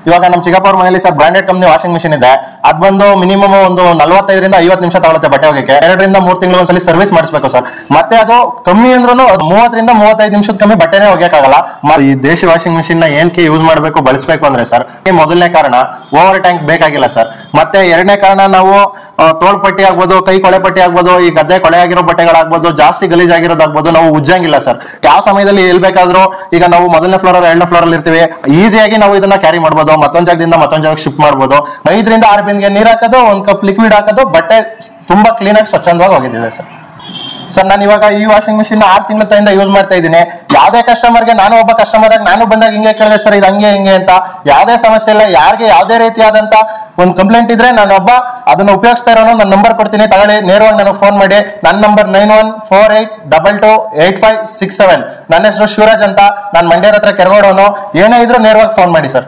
ಇವಾಗ ನಮ್ಮ ಚಿಕ್ಕಪ್ಪ ಅವ್ರ ಮನೆಯಲ್ಲಿ sir branded company washing machine ಇದೆ. ಅದ್ ಬಂದು ಮಿನಿಮಮ್ ಒಂದು 45 ರಿಂದ 50 ನಿಮಿಷ ತಗೊಳುತ್ತೆ ಬಟ್ಟೆ ಹೋಗಕ್ಕೆ. 2 ರಿಂದ 3 ತಿಂಗಳು ಒಂದ್ಸಲಿ ಸರ್ವಿಸ್ ಮಾಡಿಸ್ಬೇಕು ಸರ್. ಮತ್ತೆ ಅದು ಕಮ್ಮಿ ಅಂದ್ರೂ 30 ರಿಂದ 35 ನಿಮಿಷದ ಕಮ್ಮಿ ಬಟ್ಟೆನೇ ಹೋಗಕ್ಕಾಗಲ್ಲ. ಈ ದೇಶಿ ವಾಷಿಂಗ್ ಮಿಷಿನ್ ನ ಏನಕ್ಕೆ ಯೂಸ್ ಮಾಡಬೇಕು ಬಳಸಬೇಕು ಅಂದ್ರೆ ಸರ್, ಮೊದಲನೇ ಕಾರಣ ಓವರ್ ಟ್ಯಾಂಕ್ ಬೇಕಾಗಿಲ್ಲ ಸರ್. ಮತ್ತೆ ಎರಡನೇ ಕಾರಣ ನಾವು ತೋಳ್ಪಟ್ಟಿ ಆಗ್ಬೋದು, ಕೈ ಕೊಳೆ ಪಟ್ಟಿ ಆಗ್ಬೋದು, ಈ ಗದ್ದೆ ಕೊಳೆ ಆಗಿರೋ ಬಟ್ಟೆಗಳಾಗ್ಬೋದು, ಜಾಸ್ತಿ ಗಲೀಜಾಗಿರೋದಾಗ್ಬೋದು, ನಾವು ಉಜ್ಜಂಗಿಲ್ಲ ಸರ್. ಯಾವ ಸಮಯದಲ್ಲಿ ಎಲ್ಲಿ ಬೇಕಾದ್ರೂ ಈಗ ನಾವು ಮೊದಲನೇ ಫ್ಲೋರ್ 2ನೇ ಫ್ಲೋರ್ ಅಲ್ಲಿ ಇರ್ತೀವಿ, ಈಸಿಯಾಗಿ ನಾವು ಇದನ್ನ ಕ್ಯಾರಿ ಮಾಡ್ಬೋದು, ಮತ್ತೊಂದ್ ಜಾಗದಿಂದ ಮತ್ತೊಂದ್ ಜಾಗಕ್ಕೆ ಶಿಫ್ಟ್ ಮಾಡ್ಬೋದು. 5 ರಿಂದ 6 ಬಿನ್ಗೆ ನೀರ್ ಹಾಕೋದು, 1 ಕಪ್ ಲಿಕ್ವಿಡ್ ಹಾಕೋದು, ಬಟ್ಟೆ ತುಂಬಾ ಕ್ಲೀನ್ ಆಗಿ ಸ್ವಚ್ಛಂದವಾಗಿ ಹೋಗಿದ್ದಿದೆ ಸರ್. ಸರ್ ನಾನು ಇವಾಗ ಈ ವಾಷಿಂಗ್ ಮಿಷಿನ್ 6 ತಿಂಗಳಿಂದ ಯೂಸ್ ಮಾಡ್ತಾ ಇದ್ದೀನಿ. ಯಾವ್ದೇ ಕಸ್ಟಮರ್ಗೆ, ನಾನು ಒಬ್ಬ ಕಸ್ಟಮರ್ ಆಗಿ ನಾನು ಬಂದಾಗ ಹಿಂಗೆ ಕೇಳಿದೆ ಸರ್, ಇದು ಹಂಗೆ ಹಿಂಗೆ ಅಂತ. ಯಾವ್ದೇ ಸಮಸ್ಯೆ ಇಲ್ಲ, ಯಾರಿಗೆ ಯಾವ್ದೇ ರೀತಿಯಾದಂತ ಒಂದು ಕಂಪ್ಲೇಂಟ್ ಇದ್ರೆ ನಾನು ಒಬ್ಬ ಅದನ್ನ ಉಪಯೋಗಿಸ್ತಾ ಇರೋನು, ನನ್ನ ನಂಬರ್ ಕೊಡ್ತೀನಿ, ತಗೊಳ್ಳಿ, ನೇರವಾಗಿ ನನಗೆ ಫೋನ್ ಮಾಡಿ. ನನ್ನ ನಂಬರ್ 9148228567. ನನ್ನ ಹೆಸರು ಶಿವರಾಜ್ ಅಂತ, ನಾನು ಮಂಡ್ಯದ ಹತ್ರ ಕೆರಗೋಡೋನು. ಏನೇ ಇದ್ರು ನೇರವಾಗಿ ಫೋನ್ ಮಾಡಿ ಸರ್.